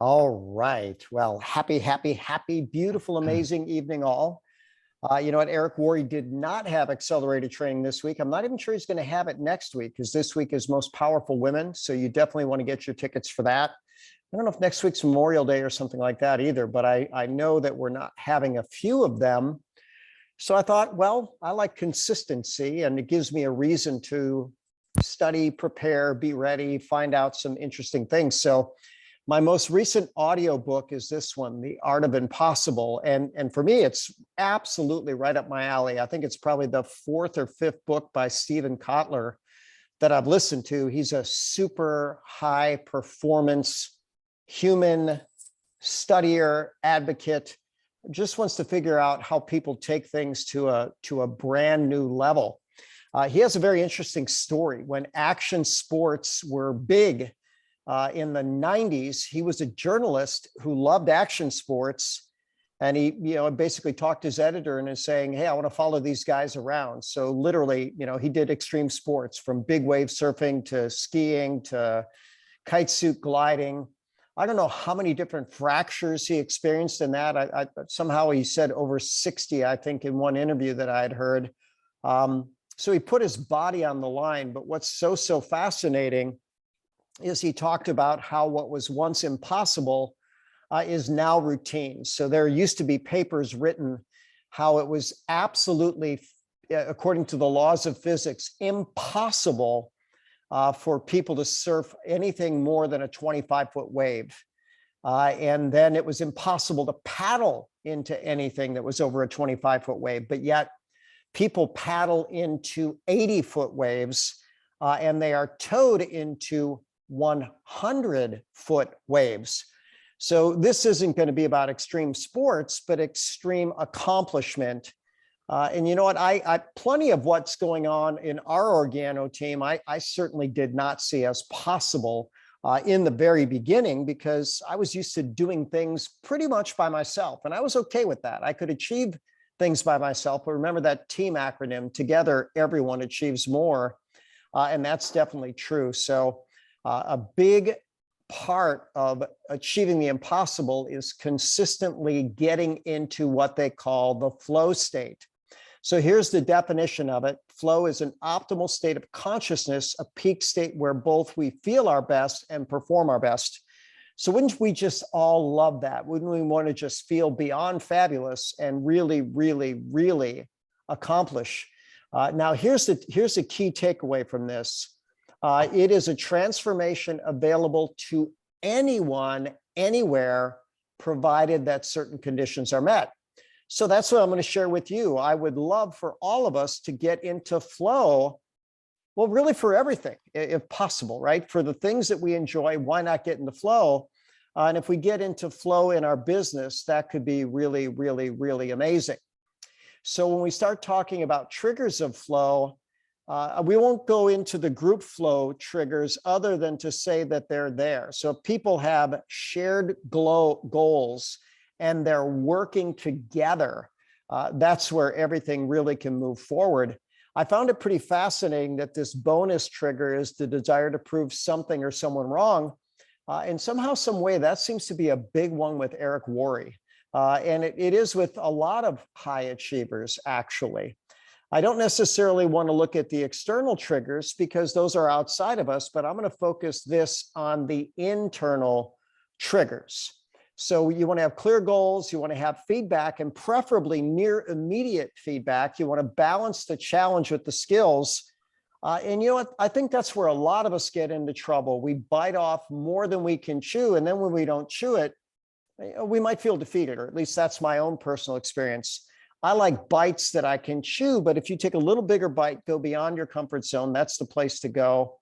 All right. Well, happy, beautiful, amazing evening, all. You know what? Eric Worre did not have accelerated training this week. I'm not even sure he's going to have it next week because this week is Most Powerful Women. So you definitely want to get your tickets for that. I don't know if next week's Memorial Day or something like that either, but I know that we're not having a few of them. So I thought, well, I like consistency, and it gives me a reason to study, prepare, be ready, find out some interesting things. So my most recent audio book is this one, The Art of Impossible. And for me, it's absolutely right up my alley. I think it's probably the fourth or fifth book by Kotler that I've listened to. He's a super high performance human studier, advocate, just wants to figure out how people take things to a brand new level. He has a very interesting story. When action sports were big, in the 90s, he was a journalist who loved action sports. And he, basically talked to his editor and is saying, hey, I want to follow these guys around. So literally, he did extreme sports from big wave surfing to skiing to kite suit gliding. I don't know how many different fractures he experienced in that. Somehow he said over 60, I think, in one interview that I had heard. So he put his body on the line. But what's so fascinating is he talked about how what was once impossible is now routine. So there used to be papers written how it was absolutely, according to the laws of physics, impossible for people to surf anything more than a 25-foot wave. And then it was impossible to paddle into anything that was over a 25-foot wave. But yet people paddle into 80-foot waves and they are towed into 100-foot waves. So this isn't going to be about extreme sports, but extreme accomplishment. And you know what? I plenty of what's going on in our organo team, I certainly did not see as possible in the very beginning, because I was used to doing things pretty much by myself. And I was okay with that. I could achieve things by myself. But remember that team acronym, together, everyone achieves more. And that's definitely true. So a big part of achieving the impossible is consistently getting into what they call the flow state. So here's the definition of it. Flow is an optimal state of consciousness, a peak state where both we feel our best and perform our best. So wouldn't we just all love that? Wouldn't we want to just feel beyond fabulous and really accomplish? Now, here's the key takeaway from this. It is a transformation available to anyone, anywhere, provided that certain conditions are met. So that's what I'm going to share with you. I would love for all of us to get into flow. Well, really for everything, if possible, right? For the things that we enjoy, why not get into flow? And if we get into flow in our business, that could be really amazing. So when we start talking about triggers of flow, we won't go into the group flow triggers other than to say that they're there. So if people have shared goals and they're working together, that's where everything really can move forward. I found it pretty fascinating that this bonus trigger is the desire to prove something or someone wrong. And somehow, some way, that seems to be a big one with Eric Worre. And it is with a lot of high achievers, actually. I don't necessarily want to look at the external triggers because those are outside of us, but I'm going to focus this on the internal triggers. So you want to have clear goals, you want to have feedback, and preferably near immediate feedback. You want to balance the challenge with the skills. And you know what? I think that's where a lot of us get into trouble. We bite off more than we can chew. And then when we don't chew it, we might feel defeated, or at least that's my own personal experience. I like bites that I can chew, but if you take a little bigger bite, go beyond your comfort zone, that's the place to go.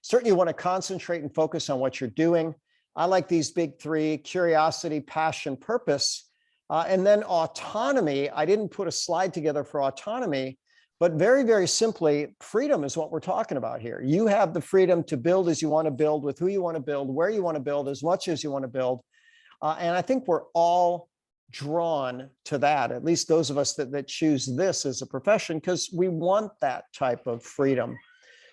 Certainly you want to concentrate and focus on what you're doing. I like these big three: curiosity, passion, purpose, and then autonomy. I didn't put a slide together for autonomy, but very simply, freedom is what we're talking about here. You have the freedom to build as you want to build, with who you want to build, where you want to build, as much as you want to build. And I think we're all drawn to that, at least those of us that choose this as a profession, because we want that type of freedom.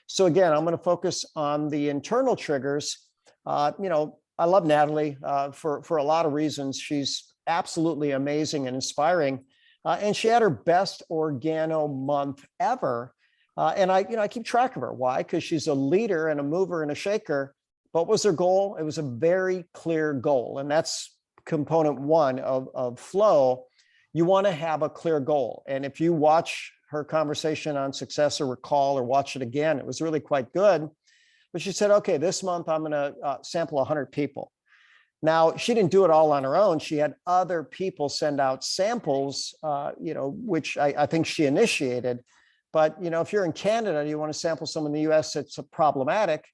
So again, I'm going to focus on the internal triggers. I love Natalie for a lot of reasons. She's absolutely amazing and inspiring. And she had her best organo month ever. And I keep track of her. Why? Because she's a leader and a mover and a shaker. What was her goal? It was a very clear goal. And that's component one of flow. You want to have a clear goal. And if you watch her conversation on success or recall or watch it again, it was really quite good. But she said, okay, this month I'm going to sample 100 people. Now, she didn't do it all on her own. She had other people send out samples, which I think she initiated. But, if you're in Canada and you want to sample someone in the US, it's problematic.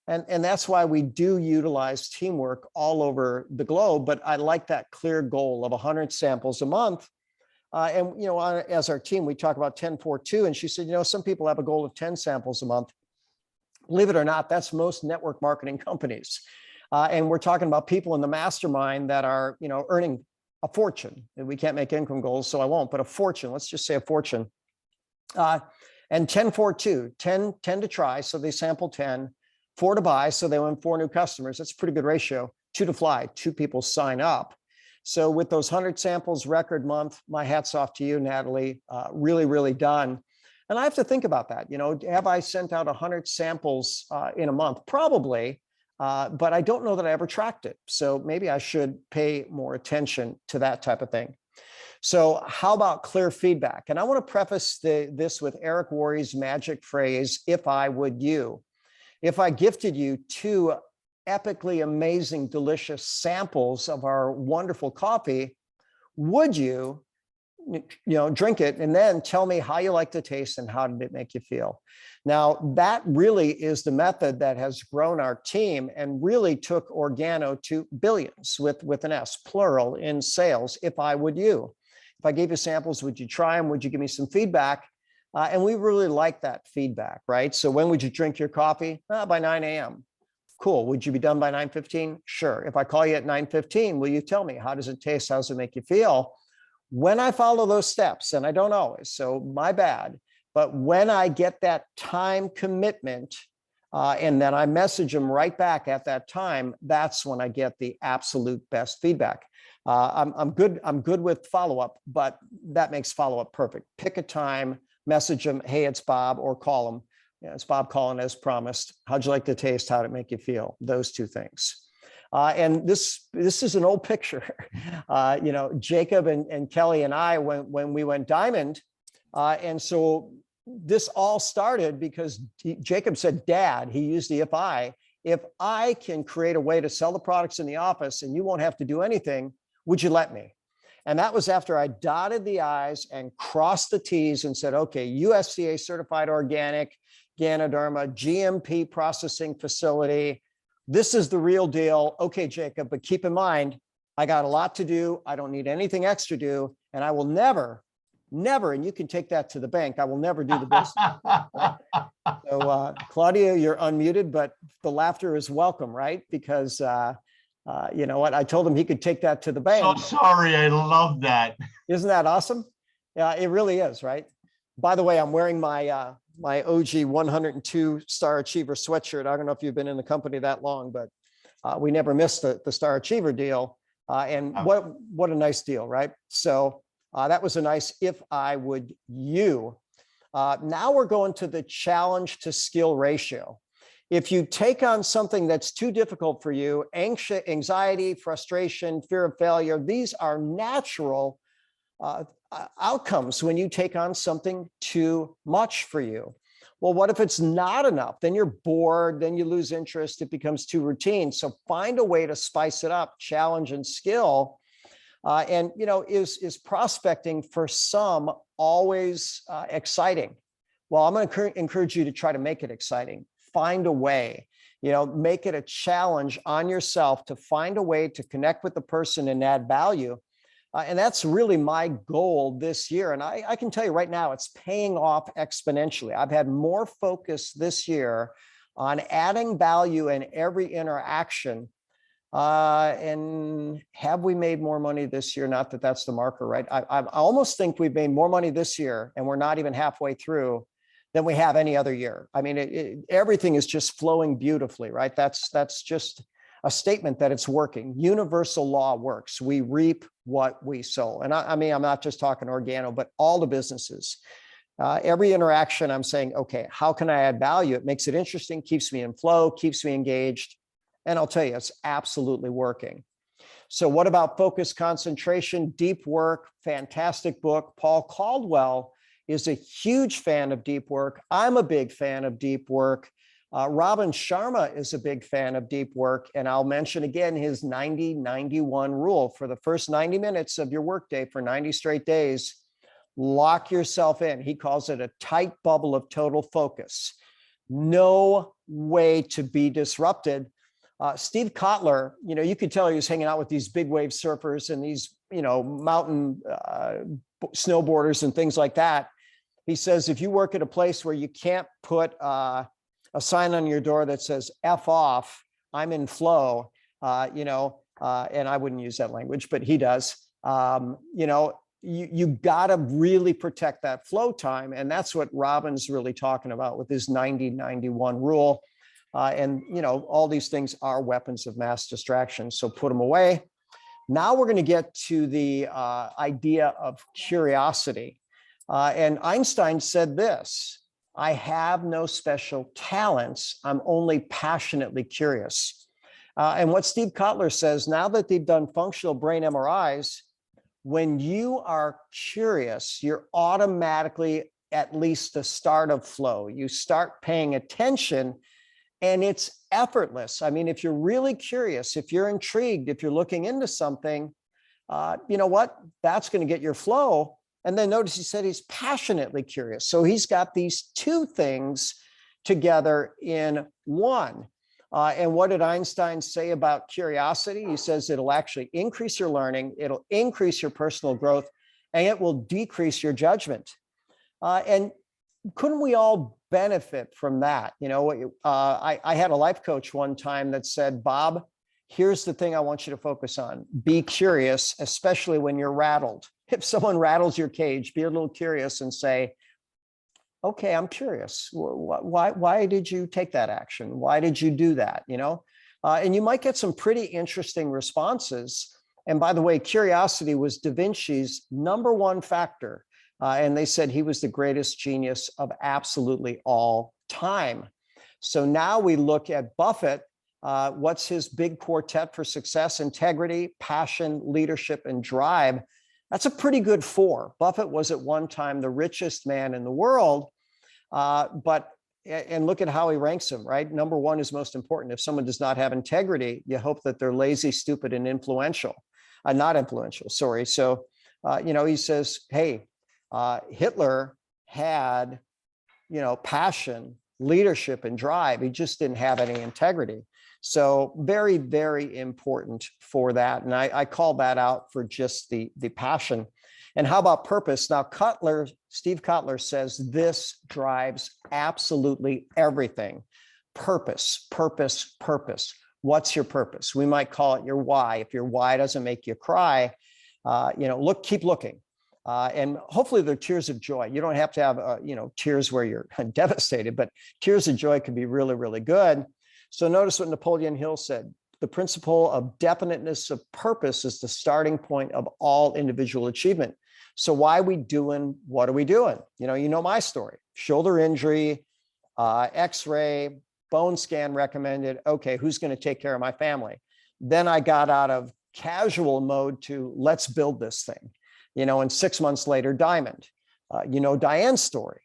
And that's why we do utilize teamwork all over the globe. But I like that clear goal of 100 samples a month. As our team, we talk about 10-4-2. And she said, some people have a goal of 10 samples a month. Believe it or not, that's most network marketing companies. And we're talking about people in the mastermind that are, earning a fortune. And we can't make income goals, so I won't, but a fortune. Let's just say a fortune. And 10-4-2, 10 to try, so they sample 10, 4 to buy, so they win 4 new customers. That's a pretty good ratio. 2 to fly, 2 people sign up. So with those 100 samples, record month, my hat's off to you, Natalie. Really, really done. And I have to think about that. Have I sent out 100 samples in a month? Probably, but I don't know that I ever tracked it. So maybe I should pay more attention to that type of thing. So how about clear feedback? And I want to preface this with Eric Worre's magic phrase, if I would you. If I gifted you 2 epically amazing, delicious samples of our wonderful coffee, would you drink it and then tell me how you like the taste and how did it make you feel? Now, that really is the method that has grown our team and really took Organo to billions with an S, plural, in sales. If I would you. If I gave you samples, would you try them? Would you give me some feedback? And we really like that feedback, right? So when would you drink your coffee? By 9 a.m. Cool. Would you be done by 9:15? Sure. If I call you at 9:15, will you tell me, how does it taste? How does it make you feel? When I follow those steps, and I don't always, so my bad, but when I get that time commitment and then I message them right back at that time, that's when I get the absolute best feedback. I'm good with follow-up, but that makes follow-up perfect. Pick a time, message them, hey, it's Bob, or call them. It's Bob calling as promised. How'd you like the taste? How'd it make you feel? Those 2 things. And this is an old picture. Jacob and Kelly and I, when we went diamond, and so this all started because Jacob said, Dad, he used the if I can create a way to sell the products in the office and you won't have to do anything, would you let me? And that was after I dotted the I's and crossed the T's and said, okay, USDA certified organic, Ganoderma, GMP processing facility. This is the real deal. Okay, Jacob, but keep in mind, I got a lot to do. I don't need anything extra to do. And I will never, and you can take that to the bank, I will never do the business. Right? So Claudia, you're unmuted, but the laughter is welcome, right? Because you know what? I told him he could take that to the bank. So sorry, I love that. Isn't that awesome? Yeah, it really is, right? By the way, I'm wearing my my OG 102 Star Achiever sweatshirt. I don't know if you've been in the company that long, but we never missed the Star Achiever deal. And what a nice deal, right? So that was a nice if I would you. Now we're going to the challenge to skill ratio. If you take on something that's too difficult for you, anxiety, frustration, fear of failure, these are natural outcomes when you take on something too much for you. Well, what if it's not enough? Then you're bored, then you lose interest, it becomes too routine. So find a way to spice it up, challenge and skill. And is prospecting for some always exciting? Well, I'm going to encourage you to try to make it exciting. Find a way, make it a challenge on yourself to find a way to connect with the person and add value. And that's really my goal this year. And I can tell you right now, it's paying off exponentially. I've had more focus this year on adding value in every interaction. And have we made more money this year? Not that that's the marker, right? I almost think we've made more money this year, and we're not even halfway through, than we have any other year. I mean, everything is just flowing beautifully, right? That's just a statement that it's working. Universal law works. We reap what we sow. And I mean, I'm not just talking organo, but all the businesses. Every interaction, I'm saying, okay, how can I add value? It makes it interesting, keeps me in flow, keeps me engaged. And I'll tell you, it's absolutely working. So what about focus, concentration, deep work? Fantastic book. Paul Caldwell is a huge fan of deep work. I'm a big fan of deep work. Robin Sharma is a big fan of deep work. And I'll mention again his 90-91 rule. For the first 90 minutes of your workday for 90 straight days, lock yourself in. He calls it a tight bubble of total focus. No way to be disrupted. Steve Kotler, you could tell he was hanging out with these big wave surfers and these, mountain snowboarders and things like that. He says, if you work at a place where you can't put a sign on your door that says F off, I'm in flow, and I wouldn't use that language, but he does, you got to really protect that flow time. And that's what Robin's really talking about with his 90-91 rule. All these things are weapons of mass distraction. So put them away. Now we're going to get to the idea of curiosity. And Einstein said this: I have no special talents. I'm only passionately curious. And what Steve Kotler says, now that they've done functional brain MRIs, when you are curious, you're automatically at least the start of flow. You start paying attention and it's effortless. I mean, if you're really curious, if you're intrigued, if you're looking into something, you know what? That's going to get your flow. And then notice he said he's passionately curious. So he's got these two things together in one. And what did Einstein say about curiosity? He says it'll actually increase your learning, it'll increase your personal growth, and it will decrease your judgment. And couldn't we all benefit from that? I had a life coach one time that said, Bob, here's the thing I want you to focus on. Be curious, especially when you're rattled. If someone rattles your cage, be a little curious and say, okay, I'm curious. Why did you take that action? Why did you do that? And you might get some pretty interesting responses. And by the way, curiosity was Da Vinci's #1 factor. And they said he was the greatest genius of absolutely all time. So now we look at Buffett. What's his big quartet for success? Integrity, passion, leadership, and drive. That's a pretty good 4. Buffett was at one time the richest man in the world. And look at how he ranks them, right? #1 is most important. If someone does not have integrity, you hope that they're lazy, stupid, and not influential, sorry. So, he says, hey, Hitler had, passion, leadership, and drive. He just didn't have any integrity. So very, very important for that. And I call that out for just the passion. And how about purpose? Now, Steve Kotler says this drives absolutely everything. Purpose, purpose, purpose. What's your purpose? We might call it your why. If your why doesn't make you cry, keep looking. And hopefully they're tears of joy. You don't have to have, tears where you're devastated, but tears of joy can be really, really good. So notice what Napoleon Hill said. The principle of definiteness of purpose is the starting point of all individual achievement. So why are we doing what are we doing? You know my story. Shoulder injury, X-ray, bone scan recommended. Okay, who's going to take care of my family? Then I got out of casual mode to let's build this thing. And 6 months later, Diamond. Diane's story.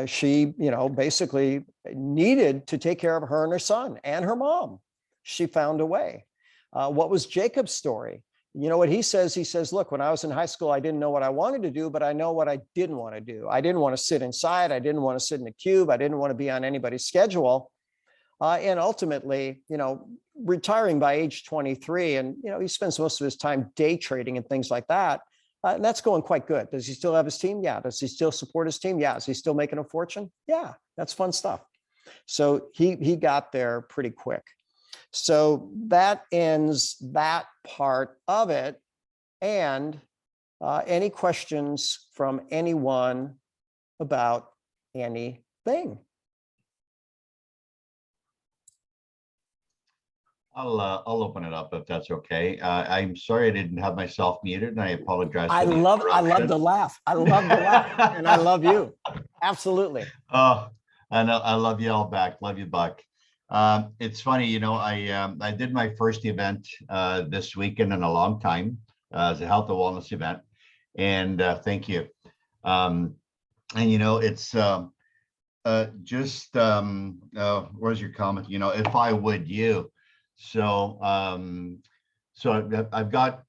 She, basically needed to take care of her and her son and her mom. She found a way. What was Jacob's story? You know what he says? He says, look, when I was in high school, I didn't know what I wanted to do, but I know what I didn't want to do. I didn't want to sit inside. I didn't want to sit in a cube. I didn't want to be on anybody's schedule. And ultimately, retiring by age 23, and, he spends most of his time day trading and things like that. And that's going quite good. Does he still have his team? Yeah. Does he still support his team? Yeah. Is he still making a fortune? Yeah. That's fun stuff. So he got there pretty quick. So that ends that part of it. And any questions from anyone about anything? I'll open it up if that's okay. I'm sorry I didn't have myself muted, and I apologize. I for the love interruption. the laugh. I love the laugh, and I love you. Absolutely. Oh, and I love you all back. Love you, Buck. It's funny, I did my first event this weekend in a long time as a health and wellness event, and thank you. And it's where's your comment? If I would you. So I've got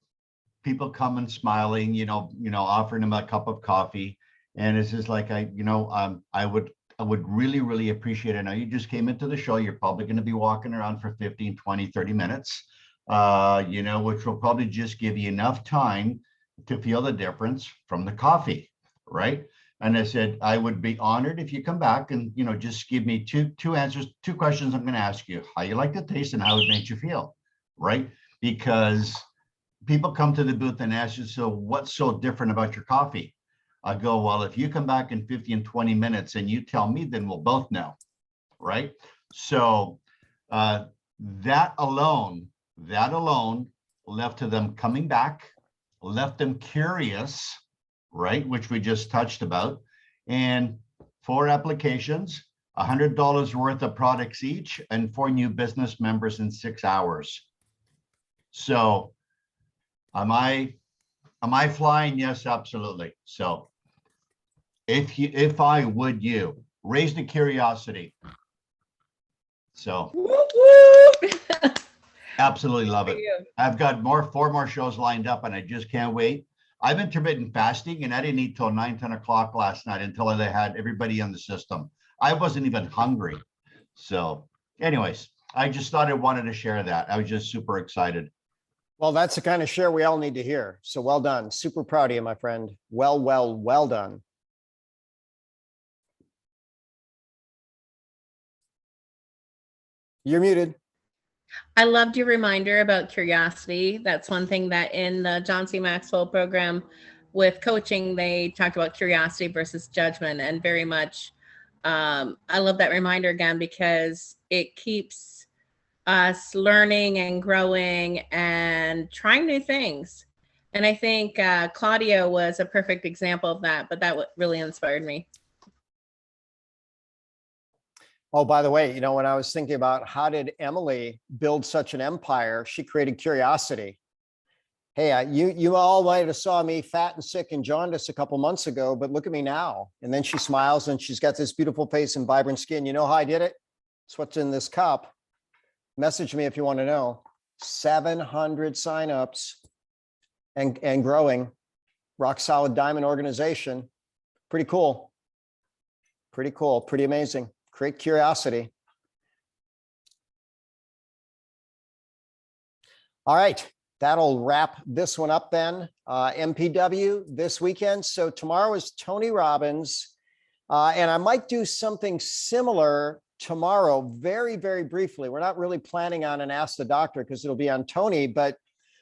people coming smiling, offering them a cup of coffee. And it's just like, I would really, really appreciate it. Now you just came into the show. You're probably going to be walking around for 15, 20, 30 minutes, which will probably just give you enough time to feel the difference from the coffee, right? And I said, I would be honored if you come back and, just give me two answers, two questions I'm going to ask you, how you like the taste and how it makes you feel, right? Because people come to the booth and ask you, so what's so different about your coffee? I go, well, if you come back in 50 and 20 minutes and you tell me, then we'll both know, right? So that alone left to them coming back, left them curious, right? Which we just touched about. And 4 applications, $100 worth of products each, and 4 new business members in 6 hours. So am I flying? Yes, absolutely. So if I would you raise the curiosity. So absolutely love it. I've got 4 more shows lined up and I just can't wait. I'm intermittent fasting and I didn't eat till 9, 10 o'clock last night until I had everybody in the system. I wasn't even hungry. So anyways, I just thought I wanted to share that. I was just super excited. Well, that's the kind of share we all need to hear. So well done. Super proud of you, my friend. Well done. You're muted. I loved your reminder about curiosity. That's one thing that in the John C. Maxwell program with coaching, they talked about curiosity versus judgment, and very much, I love that reminder again, because it keeps us learning and growing and trying new things. And I think Claudia was a perfect example of that, but that really inspired me. Oh, by the way, when I was thinking about how did Emily build such an empire, she created curiosity. Hey, you all might have saw me fat and sick and jaundiced a couple months ago, but look at me now. And then she smiles and she's got this beautiful face and vibrant skin. You know how I did it? It's what's in this cup. Message me if you want to know. 700 signups and growing. Rock solid diamond organization. Pretty cool. Pretty cool. Pretty amazing. Create curiosity. All right, that'll wrap this one up then. MPW this weekend. So tomorrow is Tony Robbins. And I might do something similar tomorrow, very, very briefly. We're not really planning on an Ask the Doctor because it'll be on Tony, but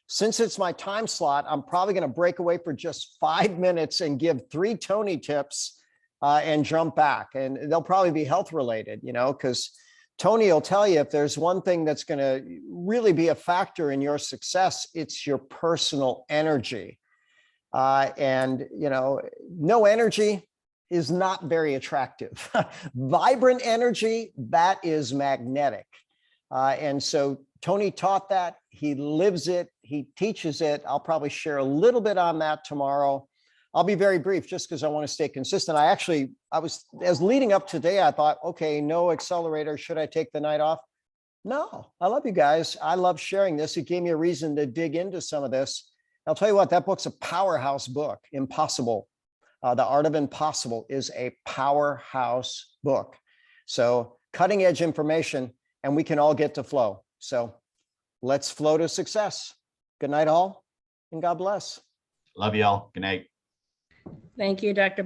since it's my time slot, I'm probably going to break away for just 5 minutes and give 3 Tony tips and jump back. And they'll probably be health related, because Tony will tell you if there's one thing that's going to really be a factor in your success, it's your personal energy. And no energy is not very attractive. Vibrant energy, that is magnetic. And so Tony taught that. He lives it. He teaches it. I'll probably share a little bit on that tomorrow. I'll be very brief just because I want to stay consistent. As leading up today, I thought, okay, no accelerator. Should I take the night off? No, I love you guys. I love sharing this. It gave me a reason to dig into some of this. I'll tell you what, that book's a powerhouse book. Impossible. The Art of Impossible is a powerhouse book. So cutting edge information, and we can all get to flow. So let's flow to success. Good night, all, and God bless. Love y'all. Good night. Thank you, Dr.